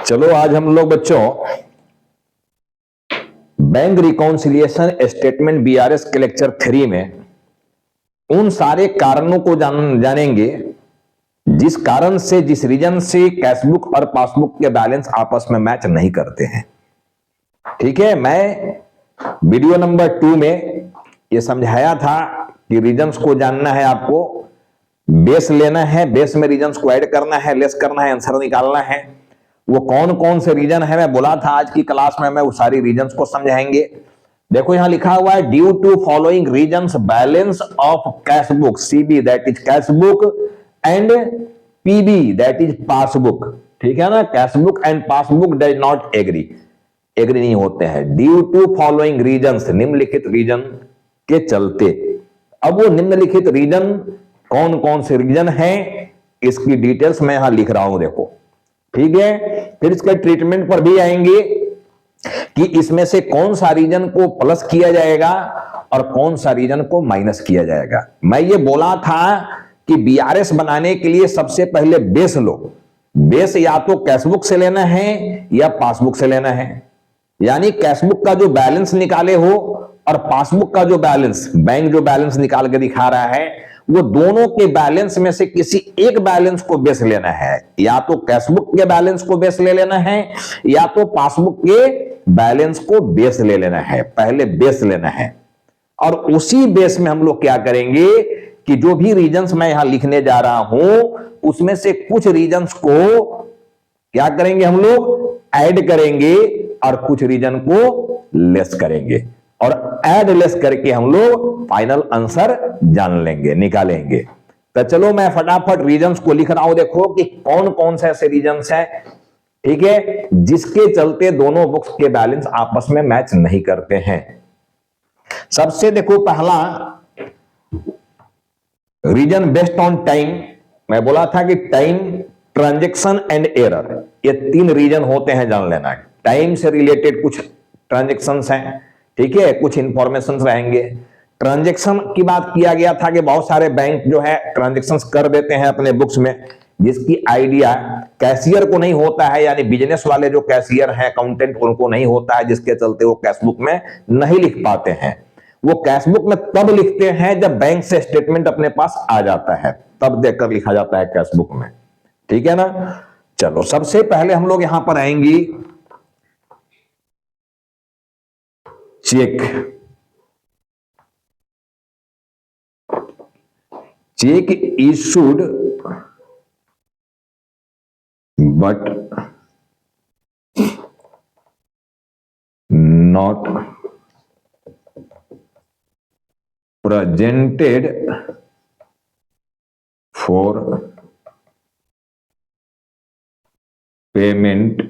चलो आज हम लोग बच्चों बैंक रिकॉन्सिलिएशन स्टेटमेंट बीआरएस के लेक्चर 3 में उन सारे कारणों को जानेंगे जिस कारण से जिस रीजन से कैशबुक और पासबुक के बैलेंस आपस में मैच नहीं करते हैं। ठीक है, मैं वीडियो नंबर 2 में ये समझाया था कि रीजन्स को जानना है, आपको बेस लेना है, बेस में रीजन्स को ऐड करना है, लेस करना है, आंसर निकालना है। वो कौन कौन से रीजन है मैं बोला था आज की क्लास में मैं वो सारी रीजन्स को समझाएंगे। देखो यहां लिखा हुआ है due to following reasons balance of cashbook CB that is cashbook and PB that is passbook. ठीक है ना, cashbook and passbook does not agree नहीं होते हैं। ड्यू टू फॉलोइंग रीजन्स, निम्नलिखित रीजन के चलते। अब वो निम्नलिखित रीजन कौन कौन से रीजन हैं इसकी डिटेल्स मैं यहां लिख रहा हूं, देखो। ठीक है, फिर इसके ट्रीटमेंट पर भी आएंगे कि इसमें से कौन सा रीजन को प्लस किया जाएगा और कौन सा रीजन को माइनस किया जाएगा। मैं ये बोला था कि बीआरएस बनाने के लिए सबसे पहले बेस लो। बेस या तो कैशबुक से लेना है या पासबुक से लेना है, यानी कैशबुक का जो बैलेंस निकाले हो और पासबुक का जो बैलेंस, बैंक जो बैलेंस निकाल के दिखा रहा है, वो दोनों के बैलेंस में से किसी एक बैलेंस को बेस लेना है। या तो कैशबुक के बैलेंस को बेस ले लेना है या तो पासबुक के बैलेंस को बेस ले लेना है। पहले बेस लेना है और उसी बेस में हम लोग क्या करेंगे कि जो भी रीजन्स मैं यहां लिखने जा रहा हूं उसमें से कुछ रीजन्स को क्या करेंगे, हम लोग ऐड करेंगे और कुछ रीजन को लेस करेंगे और ऐड लेस करके हम लोग फाइनल आंसर जान लेंगे, निकालेंगे। तो चलो मैं फटाफट रीजन्स को लिख रहा हूं, देखो कि कौन कौन से ऐसे रीजन्स हैं, ठीक है, जिसके चलते दोनों बुक्स के बैलेंस आपस में मैच नहीं करते हैं। सबसे देखो पहला रीजन बेस्ड ऑन टाइम। मैं बोला था कि टाइम, ट्रांजैक्शन एंड एरर, ये 3 रीजन होते हैं, जान लेना। टाइम से रिलेटेड कुछ ट्रांजैक्शंस हैं, ठीक है, कुछ इंफॉर्मेशन रहेंगे। ट्रांजैक्शन की बात किया गया था कि बहुत सारे बैंक जो है ट्रांजैक्शंस कर देते हैं अपने बुक्स में, जिसकी आइडिया कैशियर को नहीं होता है, यानी बिजनेस वाले जो कैशियर हैं, अकाउंटेंट, उनको नहीं होता है, जिसके चलते वो कैशबुक में नहीं लिख पाते हैं। वो कैशबुक में तब लिखते हैं जब बैंक से स्टेटमेंट अपने पास आ जाता है, तब देखकर लिखा जाता है कैशबुक में। ठीक है ना। चलो सबसे पहले हम लोग यहां पर आएंगी cheque. Cheque issued but not presented for payment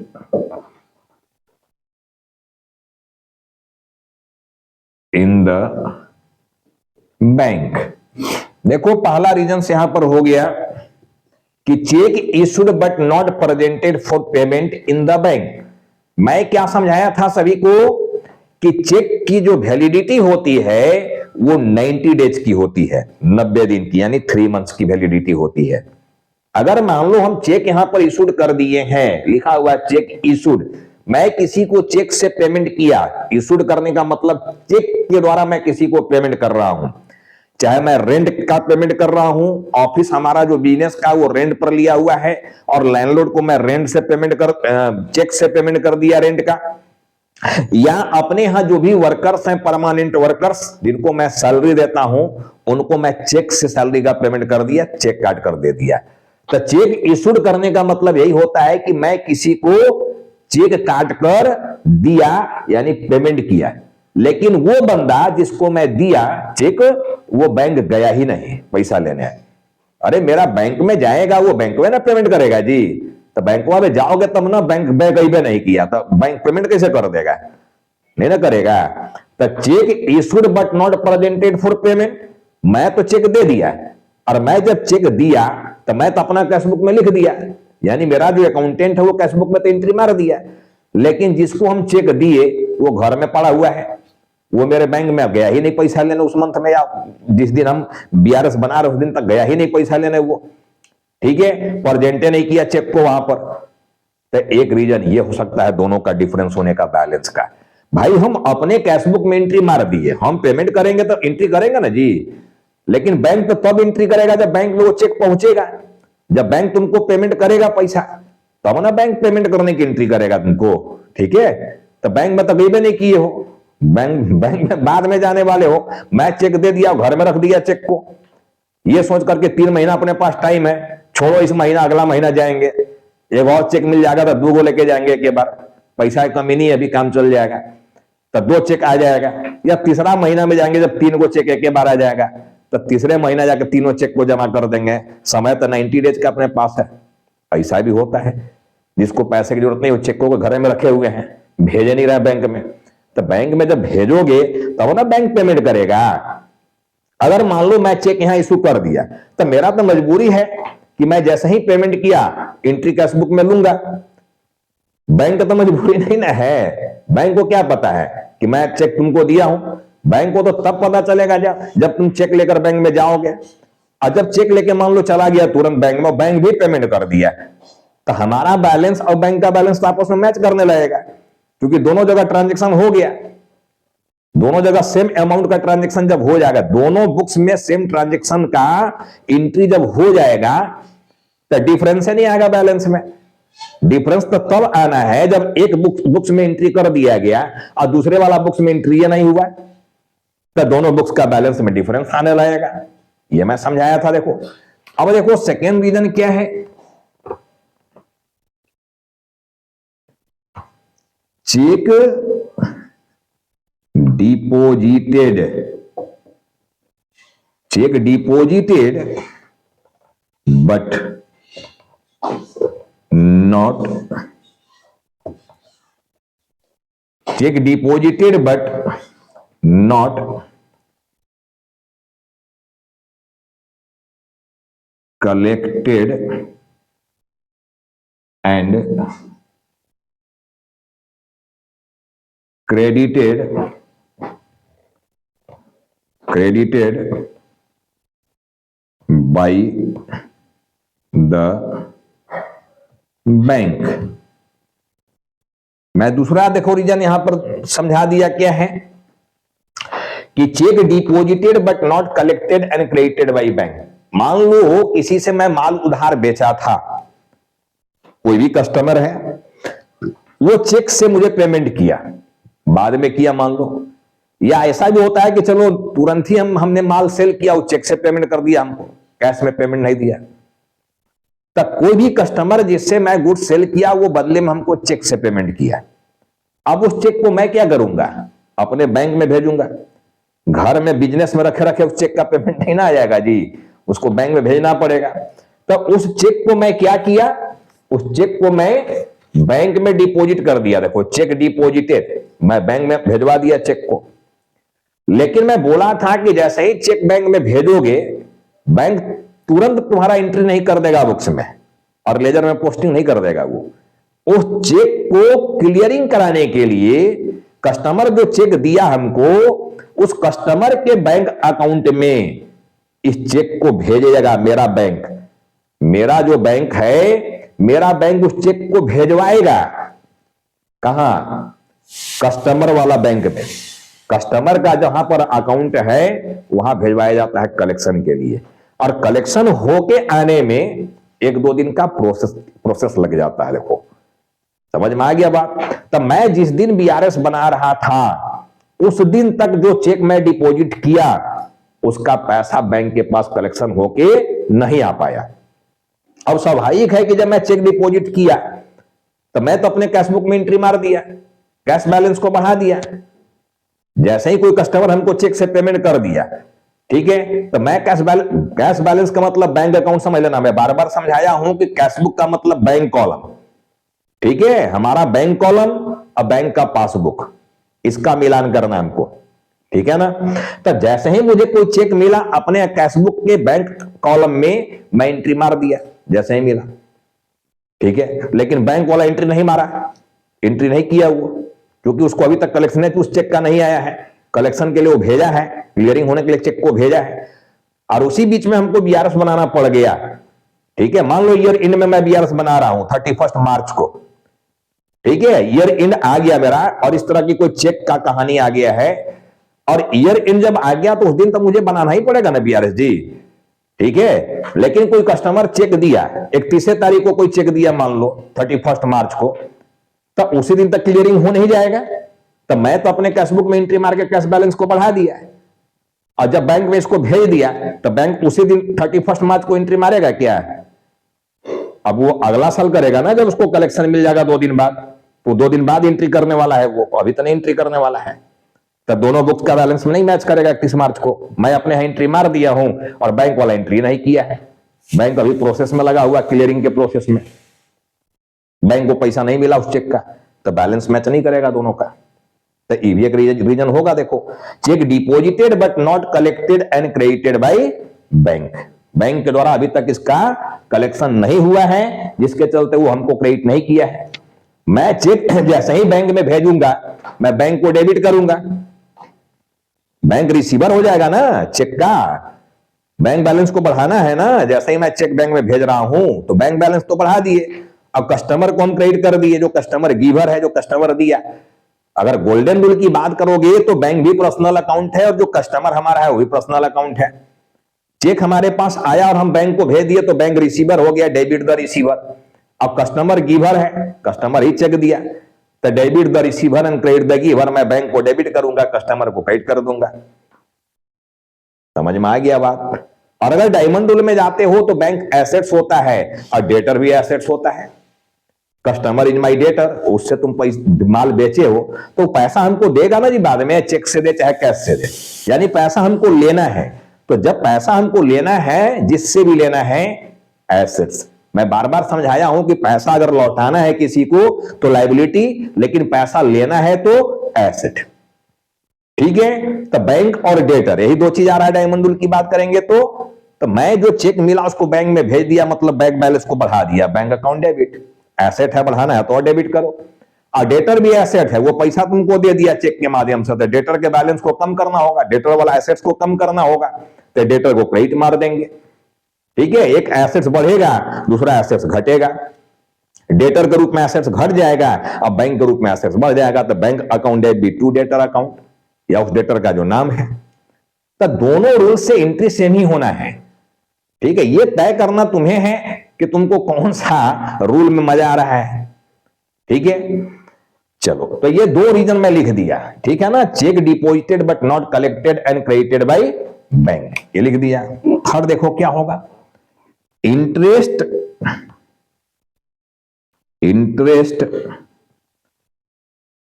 in the bank. देखो पहला रीजन से यहां पर हो गया कि cheque issued but not presented for payment in the bank. मैं क्या समझाया था सभी को कि चेक की जो वैलिडिटी होती है वो 90 डेज की होती है, 90 दिन की, यानी 3 मंथ्स की वैलिडिटी होती है। अगर मान लो हम चेक यहां पर इशूड कर दिए हैं, लिखा हुआ चेक इशूड, मैं किसी को चेक से पेमेंट किया, इशूड करने का मतलब चेक के द्वारा मैं किसी को पेमेंट कर रहा हूं, चाहे मैं रेंट का पेमेंट कर रहा हूं, ऑफिस हमारा जो बिजनेस का वो रेंट पर लिया हुआ है और लैंडलॉर्ड को मैं रेंट से पेमेंट चेक से पेमेंट कर दिया रेंट का, या अपने यहां जो भी वर्कर्स हैं, परमानेंट वर्कर्स जिनको मैं सैलरी देता हूं, उनको मैं चेक से सैलरी का पेमेंट कर दिया, चेक काट कर दे दिया। तो चेक इशूड करने का मतलब यही होता है कि मैं किसी को चेक काट कर दिया, यानी पेमेंट किया, लेकिन वो बंदा जिसको मैं दिया चेक, वो बैंक गया ही नहीं पैसा लेने। अरे मेरा बैंक में जाएगा, वो बैंक में ना पेमेंट करेगा जी, तो बैंक में जाओगे तब ना, बैंक पे नहीं किया तो बैंक पेमेंट कैसे कर देगा, नहीं ना करेगा। तो check issued but not presented for payment, मैं तो चेक दे दिया और मैं जब चेक दिया तो मैं तो अपना कैशबुक में लिख दिया, यानी मेरा जो अकाउंटेंट है वो कैशबुक में तो एंट्री मार दिया, लेकिन जिसको हम चेक दिए वो घर में पड़ा हुआ है, वो मेरे बैंक में गया ही नहीं पैसा लेने उस मंथ में, या जिस दिन हम बीआरएस बना रहे उस दिन तक गया ही नहीं पैसा लेने वो। ठीक है, प्रेजेंटे नहीं किया चेक को वहां पर, तो एक रीजन ये हो सकता है दोनों का डिफरेंस होने का, बैलेंस का। भाई हम अपने कैशबुक में एंट्री मार दिए, हम पेमेंट करेंगे तो एंट्री करेंगे ना जी, लेकिन बैंक तो तब एंट्री करेगा जब बैंक में वो चेक पहुंचेगा। जब बैंक तुमको पेमेंट करेगा पैसा, तब ना बैंक पेमेंट करने की एंट्री करेगा तुमको, ठीक है। तो बैंक में तो गई नहीं किए हो, बैंक में बाद में जाने वाले हो। मैं चेक दे दिया, घर में रख दिया चेक को, ये सोच करके 3 महीना अपने पास टाइम है, छोड़ो इस महीना अगला महीना जाएंगे, एक और चेक मिल जाएगा तो 2 लेके जाएंगे एक बार, पैसा की कमी नहीं है, अभी काम चल जाएगा। तो 2 चेक आ जाएगा, या तीसरा महीना में जाएंगे जब 3 चेक एक बार आ जाएगा, तो तीसरे महीना जाकर 3 चेक को जमा कर देंगे। समय तो 90 डेज का अपने पास है। ऐसा भी होता है जिसको पैसे की जरूरत नहीं, वो चेक को घर में रखे हुए हैं, भेजे नहीं रहे बैंक में। तो बैंक में जब भेजोगे तब ना बैंक पेमेंट करेगा। अगर मान लो मैं चेक यहां इशू कर दिया, तो मेरा तो मजबूरी है कि मैं जैसे ही पेमेंट किया एंट्री कैशबुक में लूंगा। बैंक तो मजबूरी नहीं ना है, बैंक को क्या पता है कि मैं चेक तुमको दिया हूं। बैंक को तो तब पता चलेगा जब तुम चेक लेकर बैंक में जाओगे। और जब चेक लेके मान लो चला गया तुरंत बैंक में, बैंक भी पेमेंट कर दिया, तो हमारा बैलेंस और बैंक का बैलेंस तो आपस में मैच करने लगेगा, क्योंकि दोनों जगह ट्रांजेक्शन हो गया। दोनों जगह सेम अमाउंट का ट्रांजेक्शन जब हो जाएगा, दोनों बुक्स में सेम ट्रांजेक्शन का एंट्री जब हो जाएगा, तो डिफरेंस नहीं आएगा बैलेंस में। डिफरेंस तो तब आना है जब एक बुक्स में एंट्री कर दिया गया और दूसरे वाला बुक्स में एंट्री नहीं हुआ, तो दोनों बुक्स का बैलेंस में डिफरेंस आने लगेगा। ये मैं समझाया था। देखो अब देखो सेकेंड रीजन क्या है। Check deposited, check deposited but not, check deposited but not collected and credited by the bank. मैं दूसरा देखो रीजन यहां पर समझा दिया क्या है कि check deposited but not collected and credited by bank. मान लो किसी से मैं माल उधार बेचा था, कोई भी कस्टमर है, वो चेक से मुझे पेमेंट किया, बाद में किया मान लो, या ऐसा भी होता है कि चलो तुरंत ही हमने माल सेल किया, वो चेक से पेमेंट कर दिया, हमको कैश में पेमेंट नहीं दिया। तब कोई भी कस्टमर जिससे मैं गुड सेल किया, वो बदले में हमको चेक से पेमेंट किया। अब उस चेक को मैं क्या करूंगा, अपने बैंक में भेजूंगा। घर में बिजनेस में रखे रखे उस चेक का पेमेंट नहीं ना आ जाएगा जी, उसको बैंक में भेजना पड़ेगा। तो उस चेक को मैं क्या किया, उस चेक को मैं बैंक में डिपॉजिट कर दिया। देखो चेक डिपॉजिटेड, मैं बैंक में भेजवा दिया चेक को। लेकिन मैं बोला था कि जैसे ही चेक बैंक में भेजोगे, बैंक तुरंत तुम्हारा एंट्री नहीं कर देगा बुक्स में और लेजर में पोस्टिंग नहीं कर देगा। वो उस चेक को क्लियरिंग कराने के लिए कस्टमर जो चेक दिया हमको, उस कस्टमर के बैंक अकाउंट में इस चेक को भेजेगा मेरा बैंक। मेरा जो बैंक है, मेरा बैंक उस चेक को भेजवाएगा कहां, कस्टमर वाला बैंक में। कस्टमर का जहां पर अकाउंट है वहां भेजवाया जाता है कलेक्शन के लिए, और कलेक्शन होके आने में 1-2 दिन का प्रोसेस लग जाता है। देखो समझ में आ गया बात। तब मैं जिस दिन बीआरएस बना रहा था, उस दिन तक जो चेक मैं डिपॉजिट किया, उसका पैसा बैंक के पास कलेक्शन होके नहीं आ पाया। अब स्वाभाविक है कि जब मैं चेक डिपॉजिट किया तो मैं तो अपने कैशबुक में एंट्री मार दिया, कैश बैलेंस को बढ़ा दिया। जैसे ही कोई कस्टमर हमको चेक से पेमेंट कर दिया, ठीक है, तो मैं कैश बैलेंस का मतलब बैंक अकाउंट समझ लेना। मैं बार बार समझाया हूं कि कैशबुक का मतलब बैंक कॉलम, ठीक है, हमारा बैंक कॉलम और बैंक का पासबुक, इसका मिलान करना हमको, ठीक है ना। तो जैसे ही मुझे कोई चेक मिला, अपने कैशबुक के बैंक कॉलम में मैं एंट्री मार दिया जैसे ही मिला, ठीक है। लेकिन बैंक वाला एंट्री नहीं मारा, एंट्री नहीं किया वो, क्योंकि उसको अभी तक कलेक्शन है तो उस चेक का नहीं आया है। कलेक्शन के लिए वो भेजा है, क्लियरिंग होने के लिए चेक को भेजा है, और उसी बीच में हमको बीआरएस बनाना पड़ गया, ठीक है। मान लो ईयर एंड में मैं बीआरएस बना रहा हूं 31 मार्च को, ठीक है, ईयर एंड आ गया मेरा और इस तरह की कोई चेक का कहानी आ गया है, और ईयर एंड जब आ गया तो उस दिन तो मुझे बनाना ही पड़ेगा ना बीआरएस जी, ठीक है। लेकिन कोई कस्टमर चेक दिया 31 तारीख को, कोई चेक दिया मान लो 31 मार्च को, तो उसी दिन तक क्लियरिंग हो नहीं जाएगा। तो मैं तो अपने कैशबुक में एंट्री मार के कैश बैलेंस को बढ़ा दिया, और जब बैंक में इसको भेज दिया तो बैंक उसी दिन 31 मार्च को एंट्री मारेगा क्या? अब वो अगला साल करेगा ना, जब उसको कलेक्शन मिल जाएगा 2 दिन बाद, तो 2 दिन बाद एंट्री करने वाला है वो, अभी तो नहीं एंट्री करने वाला है। तो दोनों बुक्स का बैलेंस में नहीं मैच करेगा 31 मार्च को। मैं अपने यहां एंट्री मार दिया हूं और बैंक वाला एंट्री नहीं किया है, बैंक अभी प्रोसेस में लगा हुआ, क्लियरिंग के प्रोसेस में, बैंक को पैसा नहीं मिला उस चेक का, तो बैलेंस मैच नहीं करेगा दोनों का। तो ये भी एक रीजन होगा। देखो, check deposited but not collected and credited by bank, bank के द्वारा अभी तक इसका कलेक्शन नहीं हुआ है, जिसके चलते वो हमको क्रेडिट नहीं किया है। मैं चेक जैसे ही बैंक में भेजूंगा, मैं बैंक को डेबिट करूंगा, बैंक रिसीवर हो जाएगा ना चेक का, बैंक बैलेंस को बढ़ाना है ना। जैसे ही मैं चेक बैंक में भेज रहा हूं तो बैंक बैलेंस तो बढ़ा दिए, अब कस्टमर को हम क्रेडिट कर दिए, जो कस्टमर गिवर है, जो कस्टमर दिया। अगर गोल्डन रूल की बात करोगे तो बैंक भी पर्सनल अकाउंट है और जो कस्टमर हमारा है वो भी पर्सनल अकाउंट है। चेक हमारे पास आया और हम बैंक को भेज दिए तो बैंक रिसीवर हो गया, डेबिट द रिसीवर। अब कस्टमर गिवर है, कस्टमर ही चेक दिया, तो debit the receiver and credit the giver, मैं बैंक को डेबिट करूंगा, कस्टमर को क्रेडिट कर दूंगा। समझ में आ गया बात? और अगर डायमंड रूल में जाते हो तो बैंक एसेट्स होता है और डेटर भी एसेट्स होता है। कस्टमर इज माई डेटर, उससे तुम माल बेचे हो तो पैसा हमको देगा ना जी बाद में, चेक से दे चाहे कैश से दे, यानी पैसा हमको लेना है। तो जब पैसा हमको लेना है, जिससे भी लेना है, एसेट्स। मैं बार बार समझाया हूं कि पैसा अगर लौटाना है किसी को तो लायबिलिटी, लेकिन पैसा लेना है तो एसेट, ठीक है। तो बैंक और डेटर, यही 2 चीज आ रहा है डायमंड रूल की बात करेंगे तो मैं जो चेक मिला उसको बैंक में भेज दिया, मतलब बैंक बैलेंस को बढ़ा दिया, बैंक अकाउंट डेबिट। एसेट है, बढ़ाना है तो और डेबिट करो। और डेटर भी एसेट है, वो पैसा तुमको दे दिया चेक के माध्यम से, तो डेटर के बैलेंस को कम करना होगा, डेटर वाला एसेट्स को कम करना होगा, तो डेटर को क्रेडिट मार देंगे, ठीक है। एक एसेट्स बढ़ेगा, दूसरा एसेट्स घटेगा। डेटर के रूप में एसेट्स घट जाएगा, अब बैंक के रूप में एसेट्स बढ़ जाएगा, तो bank account debit to debtor account, या उस डेटर का जो नाम है। तो दोनों रूल से एंट्री सेम ही होना है, ठीक है। ये तय करना तुम्हें है कि तुमको कौन सा रूल में मजा आ रहा है, ठीक है। चलो, तो ये 2 रीजन मैं लिख दिया, ठीक है ना। Check deposited but not collected and credited by bank, ये लिख दिया। थर्ड देखो क्या होगा, interest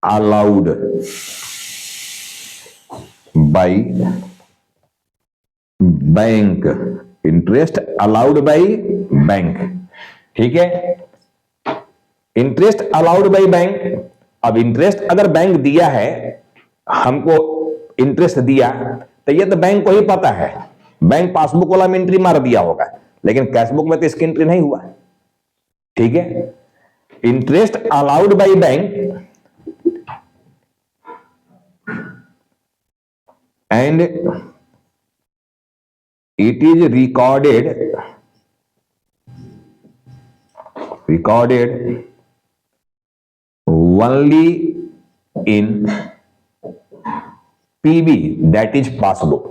allowed by bank, interest allowed by bank, ठीक है। इंटरेस्ट अलाउड बाय बैंक, अब इंटरेस्ट अगर बैंक दिया है, हमको इंटरेस्ट दिया, तो ये तो बैंक को ही पता है, बैंक पासबुक वाला में एंट्री मार दिया होगा, लेकिन कैशबुक में तो इसकी एंट्री नहीं हुआ, ठीक है। Interest allowed by bank and it is recorded only in PB, that is passbook.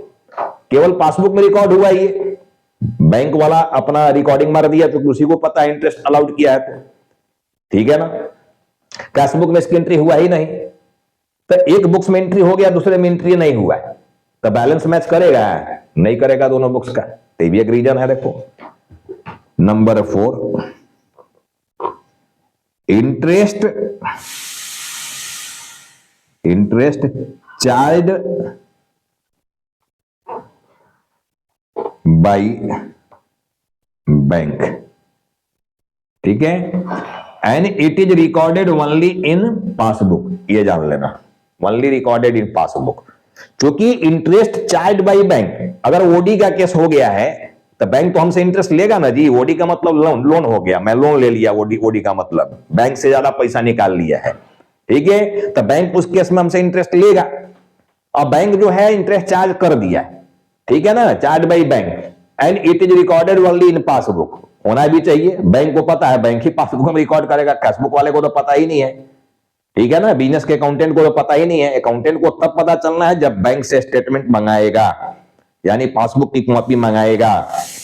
केवल पासबुक में रिकॉर्ड हुआ, ये बैंक वाला अपना रिकॉर्डिंग मार दिया तो उसी को पता है इंटरेस्ट अलाउड किया है, तो ठीक है ना। कैशबुक में इसकी एंट्री हुआ ही नहीं, तो एक बुक्स में एंट्री हो गया, दूसरे में एंट्री नहीं हुआ है, तो बैलेंस मैच करेगा नहीं करेगा दोनों बुक्स का, तो ये भी एक रीजन है। देखो number 4, interest charge by bank, ठीक है। And it is recorded only in passbook, ये जान लेना, ओनली रिकॉर्डेड इन पासबुक। क्योंकि इंटरेस्ट चार्ज बाय बैंक, अगर ओडी का केस हो गया है तो बैंक तो हमसे इंटरेस्ट लेगा ना जी। ओडी का मतलब लोन हो गया, मैं लोन ले लिया, ओडी का मतलब बैंक से ज्यादा पैसा निकाल लिया है, ठीक है। तो बैंक उस केस में हमसे इंटरेस्ट लेगा, और बैंक जो है इंटरेस्ट चार्ज कर दिया, ठीक है ना, charge by bank, and it is recorded only in passbook. होना भी चाहिए। बैंक को पता है, बैंक ही पासबुक में रिकॉर्ड करेगा, कैशबुक वाले को तो पता ही नहीं है। ठीक है ना, बिजनेस के अकाउंटेंट को तो पता ही नहीं है। अकाउंटेंट को तब पता चलना है जब बैंक से स्टेटमेंट मंगाएगा, यानी पासबुक की कॉपी मंगाएगा,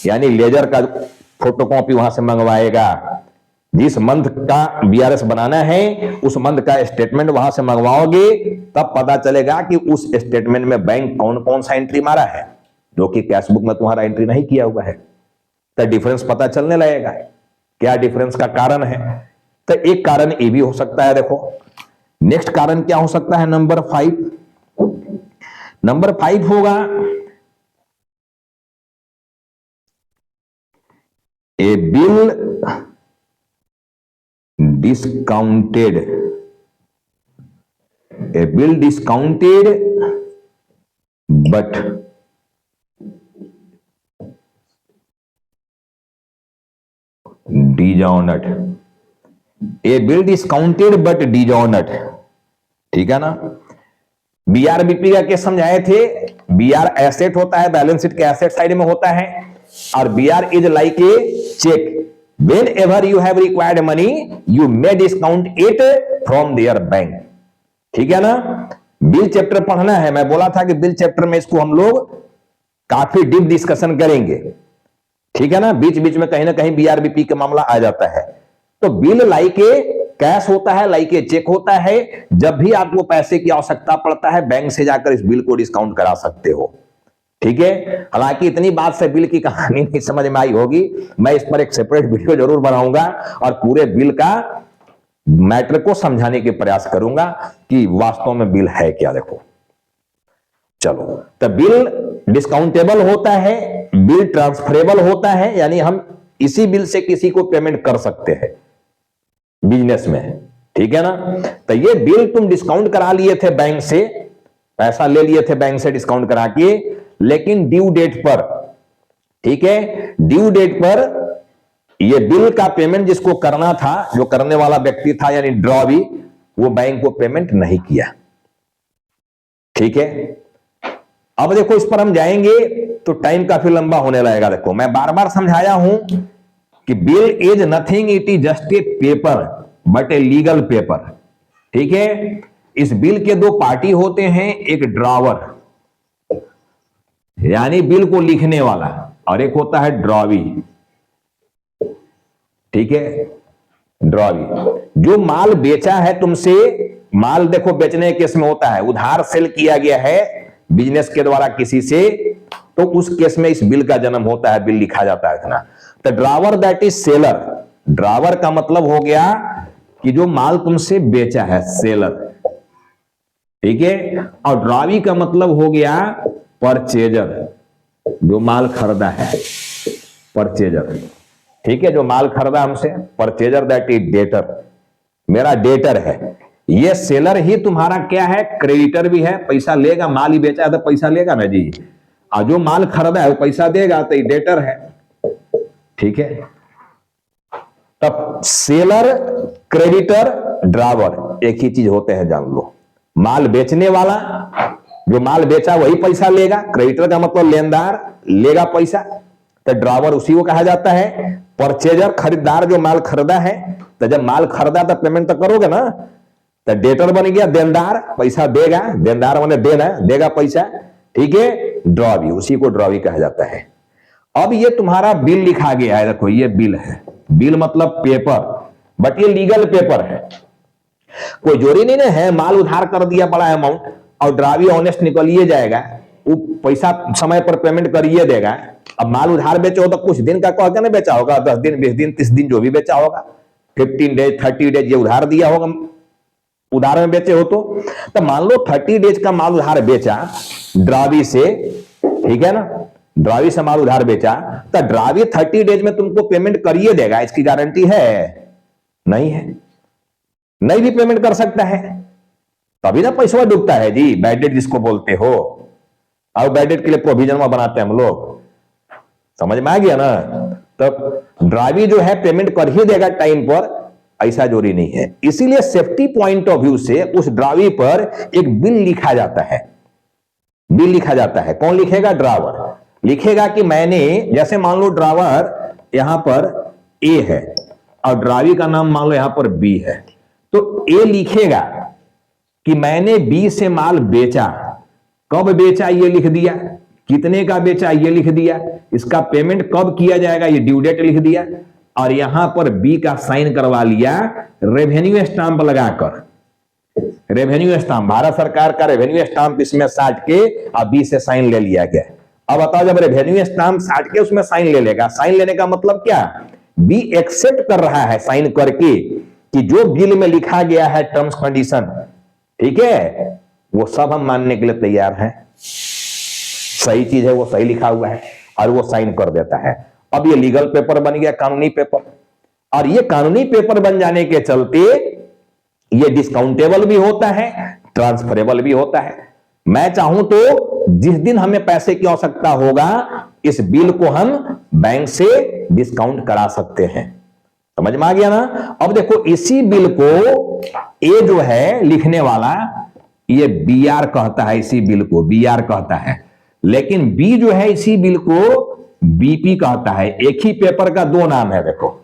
यानी लेजर का फोटोकॉपी वहां से मंगवाएगा। जिस मंथ का बीआरएस बनाना है उस मंथ का स्टेटमेंट वहां से मंगवाओगे, तब पता चलेगा कि उस स्टेटमेंट में बैंक कौन कौन सा एंट्री मारा है, जो कि कैशबुक में तुम्हारा एंट्री नहीं किया हुआ है। तो डिफरेंस पता चलने लगेगा, क्या डिफरेंस का कारण है। तो एक कारण ये भी हो सकता है। देखो नेक्स्ट कारण क्या हो सकता है, नंबर 5। नंबर 5 होगा ए bill discounted, a bill discounted but dishonored, a bill discounted but dishonored। ठीक है ना, बीआरबीपी का केस समझाए थे। बीआर एसेट होता है, बैलेंस शीट के एसेट साइड में होता है, और BR is like a cheque. Whenever you have required money, you may discount it from their bank। ठीक है ना, बिल चैप्टर पढ़ना है। मैं बोला था कि बिल चैप्टर में इसको हम लोग काफी डीप डिस्कशन करेंगे। ठीक है ना, बीच बीच में कहीं ना कहीं बीआरबीपी का मामला आ जाता है। तो बिल लाइक ए कैश होता है, लाइक ए चेक होता है। जब भी आपको पैसे की आवश्यकता पड़ता है, बैंक से जाकर इस बिल को डिस्काउंट करा सकते हो। ठीक है, हालांकि इतनी बात से बिल की कहानी नहीं समझ में आई होगी, मैं इस पर एक सेपरेट वीडियो जरूर बनाऊंगा और पूरे बिल का मैटर को समझाने के प्रयास करूंगा कि वास्तव में बिल है क्या। देखो चलो, तो बिल डिस्काउंटेबल होता है, बिल ट्रांसफरेबल होता है, यानी हम इसी बिल से किसी को पेमेंट कर सकते हैं बिजनेस में। ठीक है ना, तो ये बिल तुम डिस्काउंट करा लिए थे बैंक से, पैसा ले लिए थे बैंक से डिस्काउंट करा के, लेकिन ड्यू डेट पर, ठीक है, ड्यू डेट पर ये बिल का पेमेंट जिसको करना था, जो करने वाला व्यक्ति था यानी ड्रॉवी, वो बैंक को पेमेंट नहीं किया। ठीक है, अब देखो इस पर हम जाएंगे तो टाइम काफी लंबा होने लगेगा। देखो मैं बार बार समझाया हूं कि bill is nothing, it is just a paper but a legal paper. ठीक है, इस बिल के दो पार्टी होते हैं, एक ड्रावर यानी बिल को लिखने वाला, और एक होता है ड्रॉवी। ठीक है, ड्रॉवी जो माल बेचा है तुमसे, माल देखो बेचने के केस में होता है, उधार सेल किया गया है बिजनेस के द्वारा किसी से, तो उस केस में इस बिल का जन्म होता है, बिल लिखा जाता है इतना। तो drawer that is seller, drawer का मतलब हो गया कि जो माल तुमसे बेचा है, सेलर। ठीक है, और ड्रॉवी का मतलब हो गया परचेजर, जो माल खरीदा है, परचेजर। ठीक है, जो माल खरीदा हमसे, परचेजर दैट इज डेटर, मेरा डेटर है। ये सेलर ही तुम्हारा क्या है, क्रेडिटर भी है, पैसा लेगा, माल ही बेचा है तो पैसा लेगा ना जी, और जो माल खरीदा है वो पैसा देगा, तो ये डेटर है। ठीक है, तब सेलर, क्रेडिटर, ड्रावर एक ही चीज होते हैं, जान लो। माल बेचने वाला, जो माल बेचा वही पैसा लेगा, क्रेडिटर का मतलब लेनदार, लेगा पैसा, तो ड्रावर उसी को कहा जाता है। परचेजर खरीदार, जो माल खरीदा है, तो जब माल खरीदा तो पेमेंट तो करोगे ना, तो डेटर बन गया देनदार, पैसा देगा, देनदार माने देना, देगा पैसा। ठीक है, ड्रॉवी, उसी को ड्रॉवी कहा जाता है। अब ये तुम्हारा बिल लिखा गया है, देखो ये बिल है, बिल मतलब पेपर, बट ये लीगल पेपर है, कोई जोरी नहीं ना है। माल उधार कर दिया बड़ा अमाउंट, और ड्रावी ऑनेस्ट निकलिए जाएगा, वो पैसा समय पर पेमेंट करिए देगा। अब माल उधार बेचे हो तो कुछ दिन का कह के ना बेचा होगा, 10 दिन 20 दिन 30 दिन जो भी बेचा होगा, 15 डेज 30 डेज ये उधार दिया होगा, उधार में बेचे हो तो मान लो 30 डेज का माल उधार बेचा ड्रावी से। ठीक है ना, ड्रावी से माल उधार बेचा, तो ड्रावी 30 डेज में तुमको पेमेंट करिए देगा, इसकी गारंटी है? नहीं है, नहीं भी पेमेंट कर सकता है, तभी ना पैसा डूबता है जी, बैड डेट जिसको बोलते हो। और बैड डेट के लिए प्रोविजन बनाते हैं हम लोग, समझ में आ गया ना। तब ड्रावी जो है पेमेंट कर ही देगा टाइम पर, ऐसा जोरी नहीं है। इसीलिए सेफ्टी पॉइंट ऑफ व्यू से उस ड्रावी पर एक बिल लिखा जाता है, बिल लिखा जाता है। कौन लिखेगा? ड्रावर लिखेगा कि मैंने, जैसे मान लो ड्रावर यहां पर ए है और ड्रावी का नाम मान लो यहां पर बी है, तो ए लिखेगा कि मैंने बी से माल बेचा, कब बेचा ये लिख दिया, कितने का बेचा ये लिख दिया, इसका पेमेंट कब किया जाएगा ये ड्यू डेट लिख दिया, और यहां पर बी का साइन करवा लिया रेवेन्यू स्टांप लगाकर। रेवेन्यू स्टांप, भारत सरकार का रेवेन्यू स्टांप इसमें साट के और बी से साइन ले लिया गया। अब बताओ, जब रेवेन्यू स्टांप साट के उसमें साइन ले लेगा, साइन लेने का मतलब क्या, बी एक्सेप्ट कर रहा है साइन करके कि जो बिल में लिखा गया है टर्म्स कंडीशन, ठीक है, वो सब हम मानने के लिए तैयार हैं, सही चीज है, वो सही लिखा हुआ है, और वो साइन कर देता है। अब ये लीगल पेपर बन गया, कानूनी पेपर, और ये कानूनी पेपर बन जाने के चलते ये डिस्काउंटेबल भी होता है, ट्रांसफरेबल भी होता है। मैं चाहूं तो जिस दिन हमें पैसे की आवश्यकता होगा, इस बिल को हम बैंक से डिस्काउंट करा सकते हैं। समझ में आ गया ना। अब देखो, इसी बिल को ए जो है लिखने वाला, ये बी आर कहता है, इसी बिल को बी आर कहता है, लेकिन बी जो है इसी बिल को बीपी कहता है। एक ही पेपर का दो नाम है, देखो,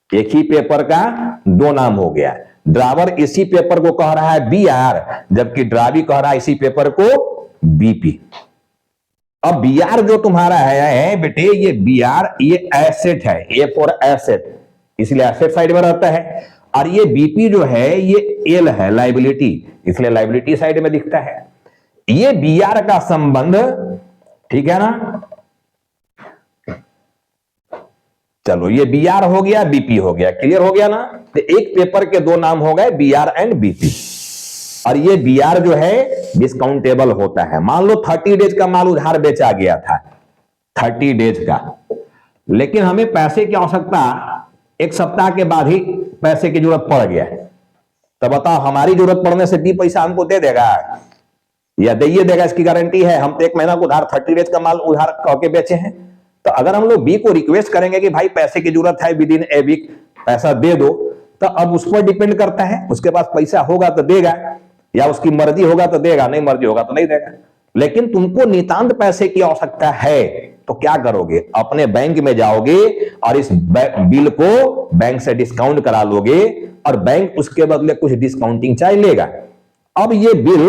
एक ही पेपर का दो नाम हो गया। ड्रावर इसी पेपर को कह रहा है बी आर, जबकि ड्रावी कह रहा है इसी पेपर को बीपी। अब बी आर जो तुम्हारा है बेटे, ये बी आर ये एसेट है, ए फॉर एसेट, इसलिए एसेट साइड में रहता है, और ये बीपी जो है ये एल है, लाइबिलिटी, इसलिए लाइबिलिटी साइड में दिखता है। ये बी आर का संबंध, ठीक है ना, चलो ये बी आर हो गया, बीपी हो गया, क्लियर हो गया ना। तो एक पेपर के दो नाम हो गए, बी आर एंड बीपी, और ये बी आर जो है डिस्काउंटेबल होता है। मान लो 30 डेज का माल उधार बेचा गया था, 30 डेज का, लेकिन हमें पैसे की आवश्यकता एक सप्ताह के बाद ही पैसे की जरूरत पड़ गया, तो बताओ हमारी जरूरत पड़ने से बी पैसा हमको दे देगा या दे देगा, इसकी गारंटी है। हम तो एक महीना को उधार 30 डेज का माल उधार कह के बेचे हैं, तो अगर हम लोग बी को रिक्वेस्ट करेंगे कि भाई पैसे की जरूरत है, विद इन ए वीक पैसा दे दो, तो अब उस पर डिपेंड करता है, उसके पास पैसा होगा तो देगा, या उसकी मर्जी होगा तो देगा, नहीं मर्जी होगा तो नहीं देगा। लेकिन तुमको नितांत पैसे की आवश्यकता है तो क्या करोगे, अपने बैंक में जाओगे और इस बिल को बैंक से डिस्काउंट करा लोगे, और बैंक उसके बदले कुछ डिस्काउंटिंग चार्ज लेगा। अब ये बिल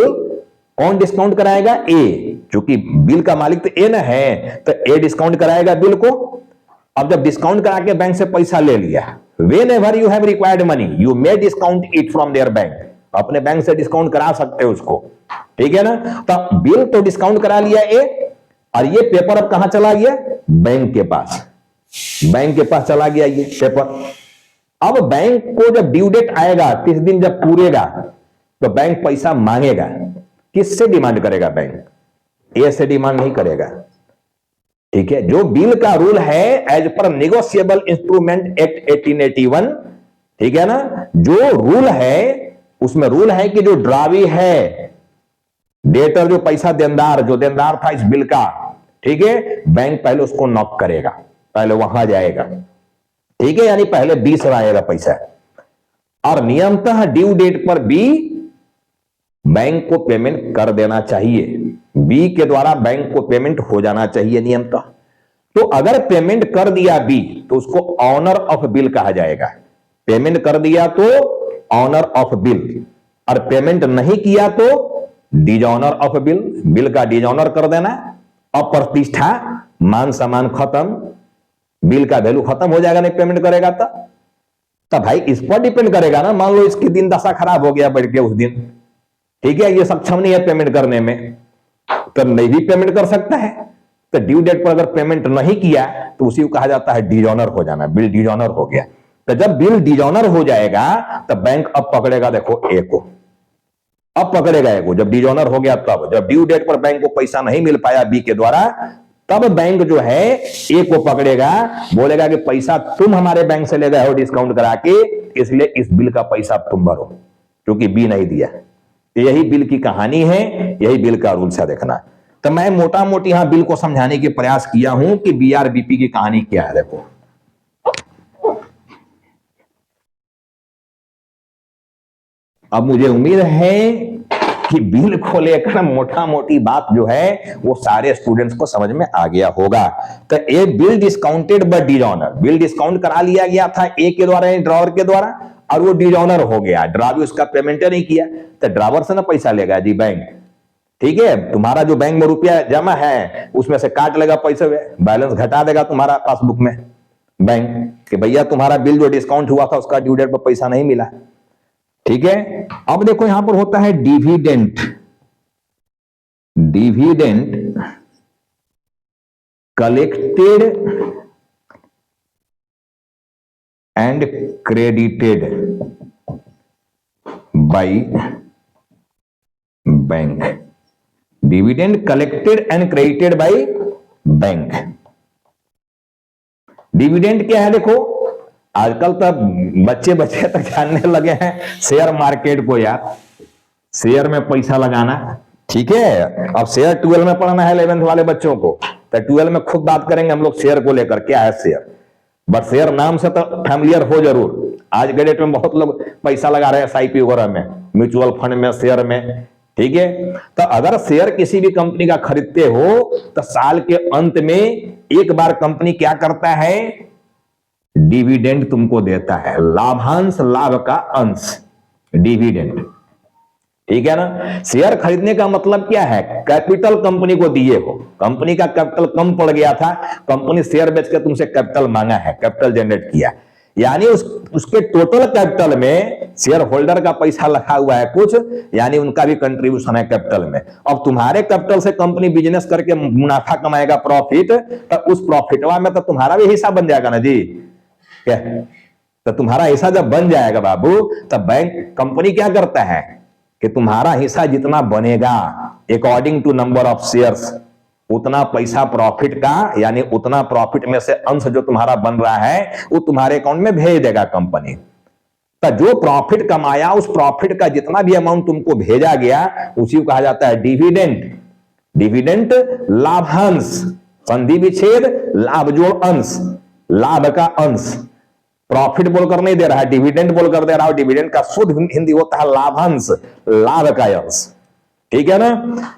कौन डिस्काउंट कराएगा, ए, क्योंकि बिल का मालिक तो ए ना है, तो ए डिस्काउंट कराएगा बिल को। अब जब डिस्काउंट करा के बैंक से पैसा ले लिया, whenever you have required money, you may discount it from their bank, अपने बैंक से डिस्काउंट करा सकते हो उसको, ठीक है ना। तो बिल तो डिस्काउंट करा लिया ए, और ये पेपर अब कहां चला गया, बैंक के पास, बैंक के पास चला गया ये पेपर। अब बैंक को जब ड्यू डेट आएगा, 30 दिन जब पूरेगा, तो बैंक पैसा मांगेगा। किससे डिमांड करेगा बैंक, ए से डिमांड नहीं करेगा, ठीक है। जो बिल का रूल है as per negotiable instrument act 1881, ठीक है ना, जो रूल है उसमें रूल है कि जो ड्रावी है, डेटर जो पैसा देनदार, जो देनदार था इस बिल का, ठीक है, बैंक पहले उसको नॉक करेगा, पहले वहां जाएगा, ठीक है, यानी पहले बी से आएगा पैसा, और नियमतः ड्यू डेट पर बी बैंक को पेमेंट कर देना चाहिए, बी के द्वारा बैंक को पेमेंट हो जाना चाहिए नियमतः। तो अगर पेमेंट कर दिया बी, तो उसको ऑनर ऑफ बिल कहा जाएगा। पेमेंट कर दिया तो ऑनर ऑफ बिल, और पेमेंट नहीं किया तो डिजॉनर ऑफ बिल, बिल का डिजॉनर कर देना। अब प्रतिष्ठा, मान सम्मान खत्म, बिल का वैल्यू खत्म हो जाएगा नहीं पेमेंट करेगा तो भाई इस पर डिपेंड करेगा ना। मान लो इसकी दिन दशा खराब हो गया बैठ के उस दिन, ठीक है, ये सक्षम नहीं है पेमेंट करने में, तो नहीं भी पेमेंट कर सकता है। तो ड्यू डेट पर अगर पेमेंट नहीं किया तो उसी को कहा जाता है डिजॉनर हो जाना, बिल डिजॉनर हो गया। तो जब बिल डिजॉनर हो जाएगा तो बैंक अब पकड़ेगा, देखो ए को, अब पकड़ेगा ए को, जब डिजॉनर हो गया तब, जब ड्यू डेट पर बैंक को पैसा नहीं मिल पाया बी के द्वारा, तब बैंक जो है ए को पकड़ेगा, बोलेगा कि पैसा तुम हमारे बैंक से ले गए हो डिस्काउंट करा के, इसलिए इस बिल का पैसा तुम भरो, क्योंकि बी नहीं दिया। यही बिल की कहानी है, यही बिल का रूल्स है, देखना। तो मैं मोटा मोटी यहां बिल को समझाने के प्रयास किया हूं कि बीआरबीपी की कहानी क्या है। देखो, अब मुझे उम्मीद है कि बिल को लेकर मोटा मोटी बात जो है वो सारे स्टूडेंट्स को समझ में आ गया होगा। तो a bill discounted by dishonour, bill discount करा लिया गया था ए के द्वारा, ड्रॉवर के द्वारा, और वो डिजॉनर हो गया, ड्रावर उसका पेमेंट नहीं किया, तो ड्रावर से ना पैसा लेगा जी बैंक। ठीक है, तुम्हारा जो बैंक में रुपया जमा है उसमें से काट लेगा पैसे, बैलेंस घटा देगा तुम्हारा पासबुक में बैंक, कि भैया तुम्हारा बिल जो डिस्काउंट हुआ था उसका ड्यू डेट पर पैसा नहीं मिला। ठीक है, अब देखो यहां पर होता है dividend, dividend collected and credited by bank, dividend collected and credited by bank. Dividend क्या है? देखो आजकल तो बच्चे तक जानने लगे हैं शेयर मार्केट को यार, शेयर में पैसा लगाना। ठीक है, अब शेयर 12 में पढ़ना है 11th वाले बच्चों को, तो 12 में खूब बात करेंगे हम लोग शेयर को लेकर, क्या है शेयर। बट शेयर नाम से तो फैमिलियर हो जरूर। आज के डेट में बहुत लोग पैसा लगा रहे हैं SIP वगैरह में, म्यूचुअल फंड में, शेयर में। ठीक है, तो अगर शेयर किसी भी कंपनी का खरीदते हो तो साल के अंत में एक बार कंपनी क्या करता है? डिविडेंड तुमको देता है, लाभांश, लाभ का अंश, डिविडेंड। ठीक है ना। शेयर खरीदने का मतलब क्या है? कैपिटल कंपनी को दिए हो, कंपनी का कैपिटल कम पड़ गया था, कंपनी शेयर बेच के तुमसे कैपिटल मांगा है, कैपिटल जनरेट किया, यानी उसके टोटल कैपिटल में शेयर होल्डर का पैसा लगा हुआ है कुछ, यानी उनका भी कंट्रीब्यूशन है कैपिटल में। अब तुम्हारे कैपिटल से कंपनी बिजनेस करके मुनाफा कमाएगा, प्रॉफिट, तो उस प्रॉफिटवा में तो तुम्हारा भी हिस्सा बन जाएगा ना जी। क्या? तो तुम्हारा हिस्सा जब बन जाएगा बाबू, तब बैंक, कंपनी क्या करता है कि तुम्हारा हिस्सा जितना बनेगा according to number of shares, उतना पैसा प्रॉफिट का, यानी उतना प्रॉफिट में से अंश जो तुम्हारा बन रहा है वो तुम्हारे अकाउंट में भेज देगा कंपनी। तो जो प्रॉफिट कमाया उस प्रॉफिट का जितना भी अमाउंट तुमको भेजा गया उसी को कहा जाता है डिविडेंड। डिविडेंड लाभांश, संधि विच्छेद, लाभ जोड़ अंश, लाभ का अंश। प्रॉफिट बोलकर नहीं दे रहा है, डिविडेंड बोलकर दे रहा है। डिविडेंड का शुद्ध हिंदी होता है लाभांश, लाभ का अंश। ठीक है ना।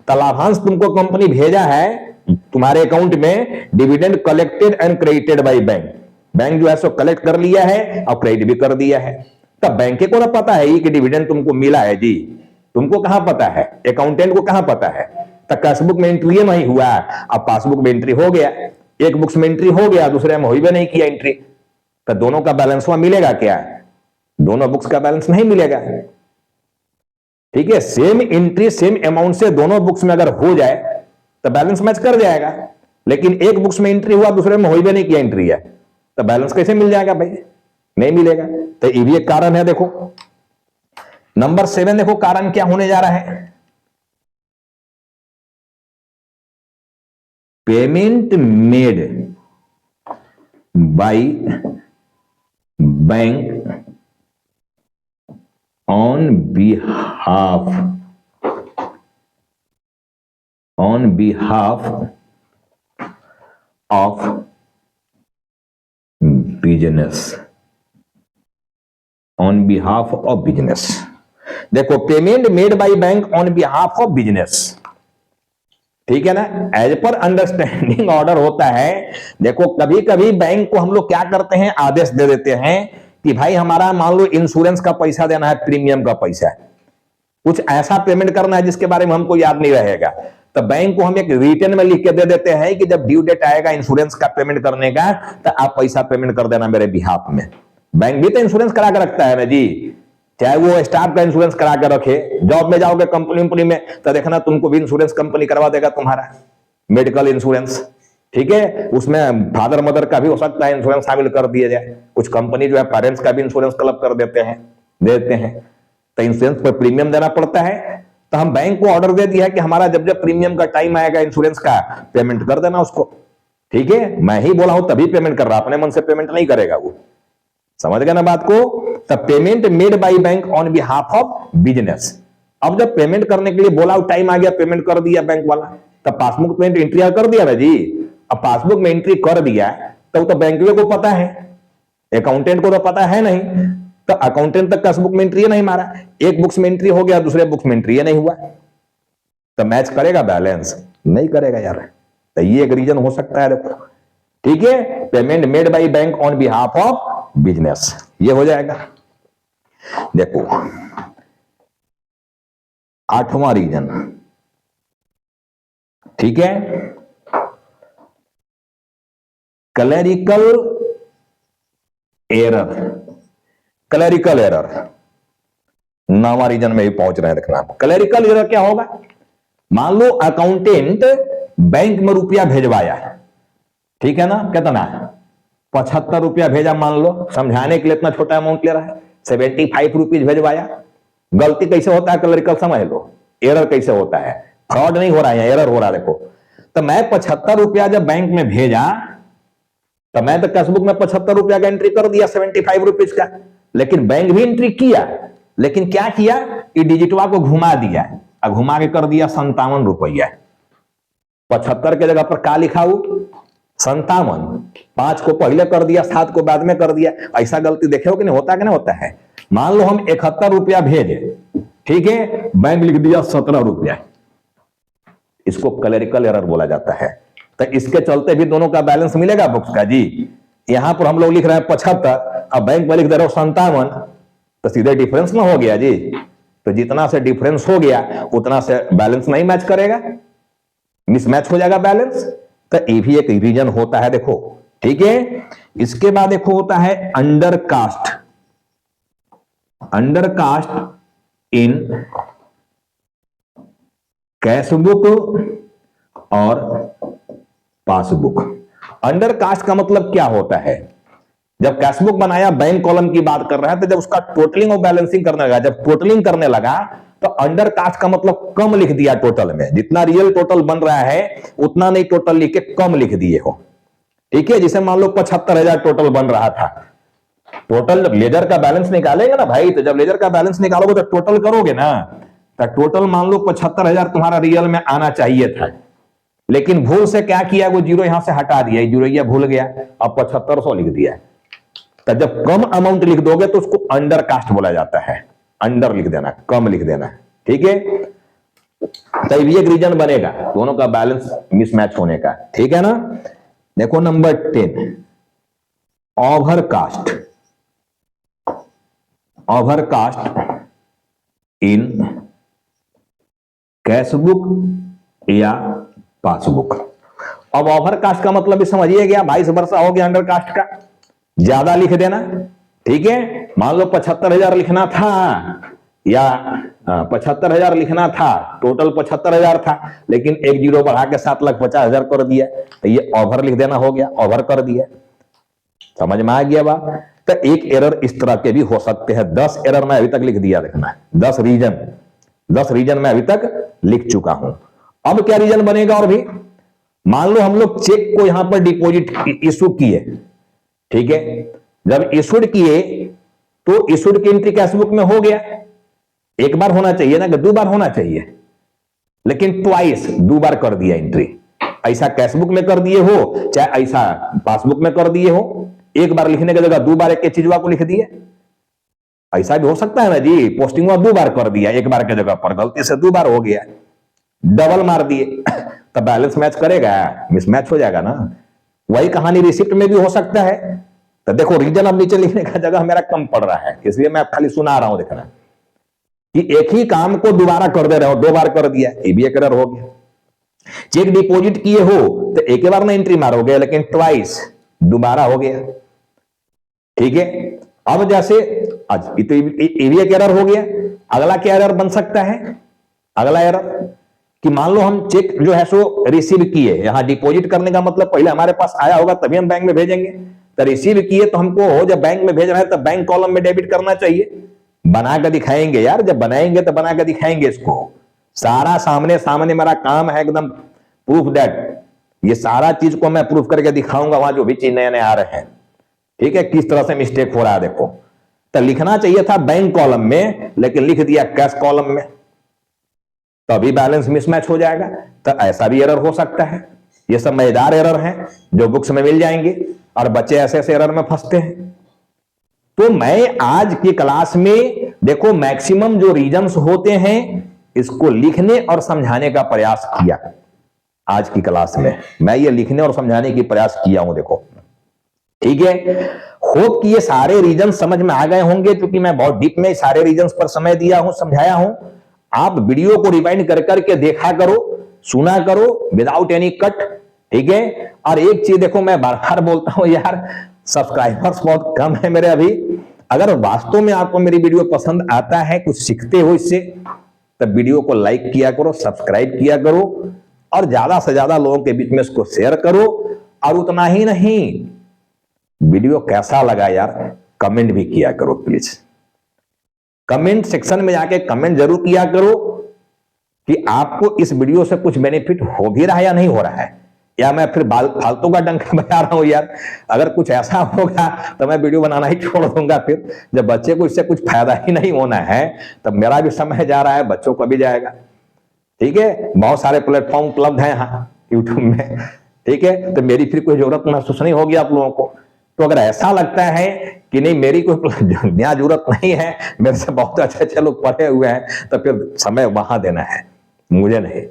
तो लाभांश तुमको कंपनी भेजा है तुम्हारे अकाउंट में, dividend collected and credited by bank, bank जो है सो कलेक्ट कर लिया है और क्रेडिट भी कर दिया है। तब बैंक को ना पता है कि डिविडेंड तुमको मिला है जी, तुमको कहां पता है? अकाउंटेंट को कहां पता है? तो कैशबुक में एंट्री नहीं हुआ, अब पासबुक में एंट्री हो गया, एक बुक्स में एंट्री हो गया, दूसरे में हुई भी नहीं किया एंट्री, तो दोनों का बैलेंस वहां मिलेगा क्या? दोनों बुक्स का बैलेंस नहीं मिलेगा। ठीक है, सेम एंट्री सेम अमाउंट से दोनों बुक्स में अगर हो जाए तो बैलेंस मैच कर जाएगा, लेकिन एक बुक्स में एंट्री हुआ, दूसरे में हुई भी नहीं किया एंट्री है, तो बैलेंस कैसे मिल जाएगा भाई? नहीं मिलेगा। तो ये भी एक कारण है। देखो नंबर 7, देखो कारण क्या होने जा रहा है? Payment made by bank on behalf of business, on behalf of business। देखो payment made by bank on behalf of business, ठीक है ना, एज पर अंडरस्टैंडिंग ऑर्डर होता है। देखो कभी कभी बैंक को हम लोग क्या करते हैं, आदेश दे देते हैं कि भाई हमारा मान लो इंश्योरेंस का पैसा देना है, प्रीमियम का पैसा है, कुछ ऐसा पेमेंट करना है जिसके बारे में हमको याद नहीं रहेगा, तो बैंक को हम एक रिटर्न में लिख के दे देते हैं कि जब ड्यू डेट आएगा इंश्योरेंस का पेमेंट करने का, तो आप पैसा पेमेंट कर देना मेरे बिहाफ में। बैंक भी तो इंश्योरेंस करा के रखता है ना जी, चाहे वो स्टाफ का इंश्योरेंस करा के रखे, जॉब में जाओगे कंपनी में तो देखना तुमको भी इंश्योरेंस कंपनी करवा देगा तुम्हारा, मेडिकल इंश्योरेंस। ठीक है, उसमें फादर मदर का भी हो सकता है इंश्योरेंस शामिल कर दिया जाए, कुछ कंपनी जो है पेरेंट्स का भी इंश्योरेंस क्लब कर देते हैं, तो इंश्योरेंस पर प्रीमियम देना पड़ता है। तो हम बैंक को ऑर्डर दे दिया कि हमारा जब जब प्रीमियम का टाइम आएगा इंश्योरेंस का, पेमेंट कर देना उसको। ठीक है, मैं ही बोला हूं तभी पेमेंट कर रहा, अपने मन से पेमेंट नहीं करेगा वो, समझ गया ना बात को। तो payment made by bank on behalf of business. अब जब पेमेंट करने के लिए बोला, टाइम आ गया, पेमेंट कर दिया बैंक वाला, तब पासबुक में एंट्री कर दिया ना जी। अब पासबुक में एंट्री कर दिया तो बैंक को पता है, अकाउंटेंट को तो पता है नहीं, तो अकाउंटेंट तक पासबुक में एंट्री नहीं मारा, एक बुक्स में एंट्री हो गया, दूसरे बुक्स में एंट्री नहीं हुआ, तो मैच करेगा बैलेंस? नहीं करेगा यार। तो ये एक रीजन हो सकता है, देखो। ठीक है, payment made by bank on behalf of business, ये हो जाएगा। देखो 8वां रीजन, ठीक है, क्लरिकल एरर। क्लरिकल एरर 9वां रीजन में भी पहुंच रहे हैं, देखना। क्लरिकल एरर क्या होगा? मान लो अकाउंटेंट बैंक में रुपया भेजवाया, ठीक है ना, कितना 75 रुपया भेजा, मान लो, समझाने के लिए इतना छोटा अमाउंट ले रहा है, 75 रुपीज भेजवाया। गलती कैसे होता है क्लरिकल, समझ लो, एरर कैसे होता है। फ्रॉड नहीं हो रहा है, एरर हो रहा है। देखो, तो मैं 75 रुपया जब बैंक में भेजा, तो मैं तो कैशबुक में 75 रुपया का एंट्री कर दिया 75 रुपीज का, लेकिन बैंक भी एंट्री किया, लेकिन क्या किया, ये डिजिटवा को घुमा दिया, और घुमा के कर दिया 57 रुपया। 75 के जगह पर क्या लिखा हो, 57। 5 को पहले कर दिया, 7 को बाद में कर दिया। ऐसा गलती देखे हो कि नहीं, होता कि नहीं होता है। मान लो हम 71 रुपया भेजे, ठीक है, बैंक लिख दिया 17 रुपया। इसको क्लरिकल एरर बोला जाता है। तो इसके चलते भी दोनों का बैलेंस मिलेगा बुक्स का जी। यहां पर हम लोग लिख रहे हैं 75, अब बैंक में लिख दे रहे हो 57, तो सीधे डिफरेंस ना हो गया जी। तो जितना से डिफरेंस हो गया उतना से बैलेंस नहीं मैच करेगा, मिसमैच हो जाएगा बैलेंस। तो ये भी एक रीजन होता है, देखो, ठीक है। इसके बाद देखो होता है under cast. Under cast in cashbook और पासबुक। अंडर कास्ट का मतलब क्या होता है? जब कैशबुक बनाया, बैंक कॉलम की बात कर रहा है, तो जब उसका टोटलिंग और बैलेंसिंग करने लगा, जब टोटलिंग करने लगा, तो अंडर कास्ट का मतलब कम लिख दिया टोटल में। जितना रियल टोटल बन रहा है उतना नहीं टोटल लिख के कम लिख दिए हो, ठीक है। जिसे मान लो 75,000 टोटल बन रहा था, टोटल जब लेजर का बैलेंस निकालेंगे ना भाई, तो जब लेजर का बैलेंस निकालोगे तो टोटल करोगे ना, तो टोटल मान लो 75,000 तुम्हारा रियल में आना चाहिए था, लेकिन भूल से क्या किया, वो जीरो यहां से हटा दिया, जीरो ये भूल गया, अब 7500 लिख दिया। तो जब कम अमाउंट लिख दोगे तो उसको अंडर कास्ट बोला जाता है। अंडर लिख देना, कम लिख देना, ठीक है। तो ये एक रीजन बनेगा दोनों का बैलेंस मिसमैच होने का, ठीक है ना। देखो number 10, overcast. Overcast in cashbook या पासबुक। अब ओवर कास्ट का मतलब भी समझिए गया, 22 वर्षा हो गया अंडर कास्ट का, ज्यादा लिख देना, ठीक है। मान लो 75,000 लिखना था, या 75,000 लिखना था, टोटल 75,000 था, लेकिन एक जीरो बढ़ा के 7,50,000 कर दिया, तो ये ओवर लिख देना हो गया, ओवर कर दिया। समझ में आ गया बात। तो एक एरर इस तरह के भी हो सकते हैं। 10 एरर मैं अभी तक लिख दिया, देखना 10 रीजन मैं अभी तक लिख चुका हूं। अब क्या रीजन बनेगा और भी, मान लो हम लोग चेक को यहां पर डिपॉजिट इशू किए, ठीक है। जब इशूड किए तो इशूड की एंट्री कैशबुक में हो गया, एक बार होना चाहिए ना, कि 2 बार होना चाहिए, लेकिन ट्वाइस 2 बार कर दिया एंट्री। ऐसा कैशबुक में कर दिए हो, चाहे ऐसा पासबुक में कर दिए हो, एक बार लिखने की जगह 2 बार एक चीजवा को लिख दिए। ऐसा भी हो सकता है ना जी, पोस्टिंग 2 बार कर दिया, एक बार की जगह पर गलती से 2 बार हो गया, डबल मार दिए, तो बैलेंस मैच करेगा, मिसमैच हो जाएगा ना। वही कहानी रिसिप्ट में भी हो सकता है। तो देखो रीजन अब नीचे लिखने का जगह मेरा कम पड़ रहा है, इसलिए मैं खाली सुना रहा हूं, देखना कि एक ही काम को दोबारा कर दे रहे हो, 2 बार कर दिया, ये भी एक एरर हो गया। चेक डिपॉजिट किए हो तो एक ही बार ना एंट्री मारोगे, लेकिन ट्वाइस दोबारा हो गया, ठीक है। अब जैसे आज ये भी एक एरर हो गया। अगला क्या एरर बन सकता है? अगला एरर कि मान लो हम चेक जो है सो रिसीव किए, यहां डिपॉजिट करने का मतलब पहले हमारे पास आया होगा तभी हम बैंक में भेजेंगे, तो रिसीव किए तो हमको हो, जब बैंक में भेज रहे हैं तो बैंक कॉलम में डेबिट करना चाहिए। बना कर दिखाएंगे यार, जब बनाएंगे तो बना कर दिखाएंगे, इसको सारा सामने मेरा काम है, एकदम प्रूफ दैट, ये सारा चीज को मैं प्रूफ करके दिखाऊंगा वहां जो भी चीज नए नए आ रहे हैं, ठीक है, किस तरह से मिस्टेक हो रहा है। देखो, तो लिखना चाहिए था बैंक कॉलम में, लेकिन लिख दिया कैश कॉलम में, तभी बैलेंस मिसमैच हो जाएगा। तो ऐसा भी एरर हो सकता है। ये सब मजेदार एरर हैं जो बुक्स में मिल जाएंगे, और बच्चे ऐसे ऐसे एरर में फंसते हैं। तो मैं आज की क्लास में देखो मैक्सिमम जो रीजन्स होते हैं इसको लिखने और समझाने का प्रयास किया। आज की क्लास में मैं ये लिखने और समझाने की प्रयास किया हूं, देखो, ठीक है। होप कि ये सारे रीजन समझ में आ गए होंगे, क्योंकि मैं बहुत डीप में सारे रीजन पर समय दिया हूं, समझाया हूं। आप वीडियो को रिवाइंड कर करके देखा करो, सुना करो विदाउट एनी कट, ठीक है। और एक चीज देखो, मैं बार बार बोलता हूं यार, सब्सक्राइबर्स बहुत कम है मेरे अभी। अगर वास्तव में आपको मेरी वीडियो पसंद आता है, कुछ सीखते हो इससे, तब वीडियो को लाइक किया करो, सब्सक्राइब किया करो और ज्यादा से ज्यादा लोगों के बीच में इसको शेयर करो। और उतना ही नहीं, वीडियो कैसा लगा यार कमेंट भी किया करो प्लीज। कमेंट सेक्शन में जाके कमेंट जरूर किया करो कि आपको इस वीडियो से कुछ बेनिफिट हो भी रहा है या नहीं हो रहा है, या मैं फिर फालतू का डंका बजा रहा हूं यार। अगर कुछ ऐसा होगा तो मैं वीडियो बनाना ही छोड़ दूंगा। फिर जब बच्चे को इससे कुछ फायदा ही नहीं होना है, तब मेरा भी समय जा रहा है, बच्चों का भी जाएगा, ठीक है। बहुत सारे प्लेटफॉर्म उपलब्ध हैं यहाँ यूट्यूब में, ठीक है। तो मेरी फिर कोई जरूरत महसूस नहीं होगी आप लोगों को। तो अगर ऐसा लगता है कि नहीं मेरी कोई जरूरत नहीं है, मेरे से बहुत अच्छे अच्छे लोग पढ़े हुए हैं, तो फिर समय वहां देना है, मुझे नहीं।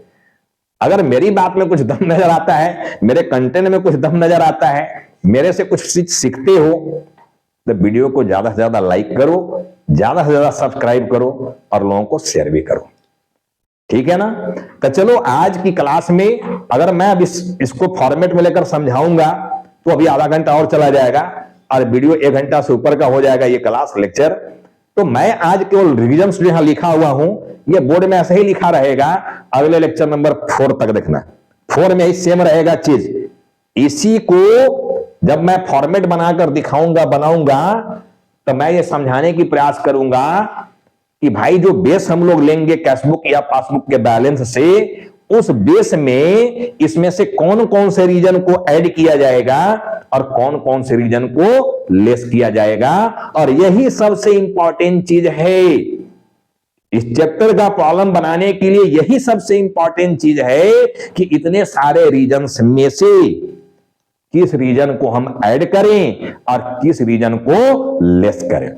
अगर मेरी बात में कुछ दम नजर आता है, मेरे कंटेंट में कुछ दम नजर आता है, मेरे से कुछ चीज सीखते हो, तो वीडियो को ज्यादा से ज्यादा लाइक करो, ज्यादा से ज्यादा सब्सक्राइब करो और लोगों को शेयर भी करो, ठीक है ना। तो चलो आज की क्लास में अगर मैं अब इसको फॉर्मेट में लेकर समझाऊंगा तो अभी आधा घंटा और चला जाएगा और वीडियो 1 घंटा से ऊपर का हो जाएगा ये क्लास लेक्चर। तो मैं आज केवल रिविजन्स जो यहां लिखा हुआ हूं, ये बोर्ड में ऐसे ही लिखा रहेगा। अगले लेक्चर नंबर 4 तक देखना, 4 में ही सेम रहेगा चीज। इसी को जब मैं फॉर्मेट बनाकर दिखाऊंगा, बनाऊंगा, तो मैं ये समझाने की प्रयास करूंगा कि भाई जो बेस हम लोग लेंगे कैशबुक या पासबुक के बैलेंस से, उस बेस में इसमें से कौन कौन से रीजन को ऐड किया जाएगा और कौन कौन से रीजन को लेस किया जाएगा। और यही सबसे इंपॉर्टेंट चीज है इस चैप्टर का प्रॉब्लम बनाने के लिए। यही सबसे इंपॉर्टेंट चीज है कि इतने सारे रीजन्स में से किस रीजन को हम ऐड करें और किस रीजन को लेस करें,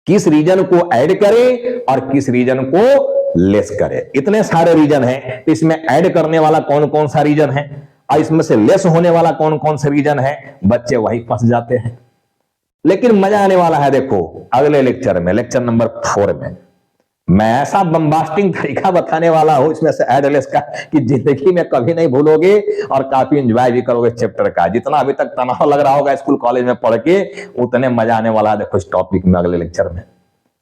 किस रीजन को ऐड करें और किस रीजन को लेस करें। इतने सारे रीजन हैं, इसमें ऐड करने वाला कौन कौन सा रीजन है और इसमें से लेस होने वाला कौन कौन सा रीजन है, बच्चे वही फंस जाते हैं। लेकिन मजा आने वाला है, देखो अगले लेक्चर में, लेक्चर नंबर 4 में मैं ऐसा बम्बास्टिंग तरीका बताने वाला हूं इसमें से ऐड लेस का कि जिंदगी में कभी नहीं भूलोगे और काफी एंजॉय भी करोगे चैप्टर का। जितना अभी तक तनाव लग रहा होगा स्कूल कॉलेज में पढ़ के, उतने मजा आने वाला है देखो इस टॉपिक में अगले लेक्चर में।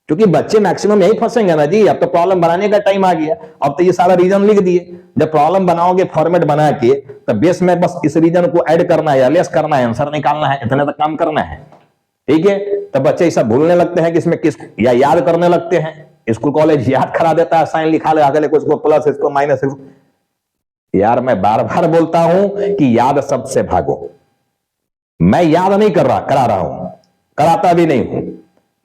क्योंकि बच्चे मैक्सिमम यही फंसेंगे ना जी, अब तो प्रॉब्लम बनाने का टाइम आ गया, अब तो ये सारा रीजन लिख दिए। जब प्रॉब्लम बनाओगे फॉर्मेट बना के, तो बेस में बस इस रीजन को ऐड करना है या लेस करना है, आंसर निकालना है, इतने तक काम करना है, ठीक है। तो बच्चे ऐसा भूलने लगते हैं कि इसमें किस, या याद करने लगते हैं। स्कूल कॉलेज याद करा देता है, साइन लिखा लगा के इसको प्लस इसको माइनस। यार मैं बार बार बोलता हूं कि याद शब्द से भागो। मैं याद नहीं करा रहा हूं, कराता भी नहीं हूं।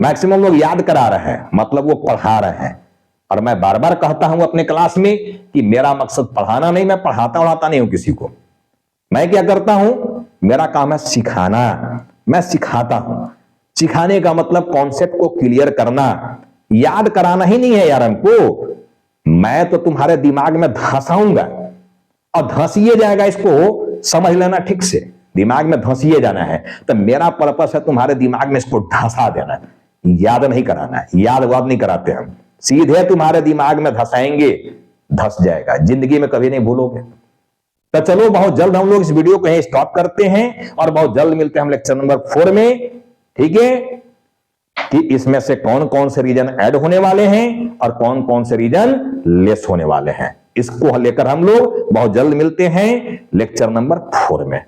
मैक्सिमम लोग याद करा रहे हैं, मतलब वो पढ़ा रहे हैं। और मैं बार बार कहता हूं अपने क्लास में कि मेरा मकसद पढ़ाना नहीं, मैं पढ़ाता उड़ाता नहीं हूं किसी को। मैं क्या करता हूं, मेरा काम है सिखाना, मैं सिखाता हूं। सिखाने का मतलब कॉन्सेप्ट को क्लियर करना, याद कराना ही नहीं है यार हमको। मैं तो तुम्हारे दिमाग में धंसाऊंगा और धंसिए जाएगा, इसको समझ लेना ठीक से, दिमाग में धंसिए जाना है। तो मेरा पर्पस है तुम्हारे दिमाग में इसको धंसा देना, याद नहीं कराना है। याद वाद नहीं कराते हम, सीधे तुम्हारे दिमाग में धंसाएंगे, धंस जाएगा, जिंदगी में कभी नहीं भूलोगे। तो चलो बहुत जल्द हम लोग इस वीडियो को यहीं स्टॉप करते हैं और बहुत जल्द मिलते हैं हम लेक्चर नंबर 4 में, ठीक है। कि इसमें से कौन कौन से रीजन ऐड होने वाले हैं और कौन कौन से रीजन लेस होने वाले हैं, इसको लेकर हम लोग बहुत जल्द मिलते हैं लेक्चर नंबर 4 में।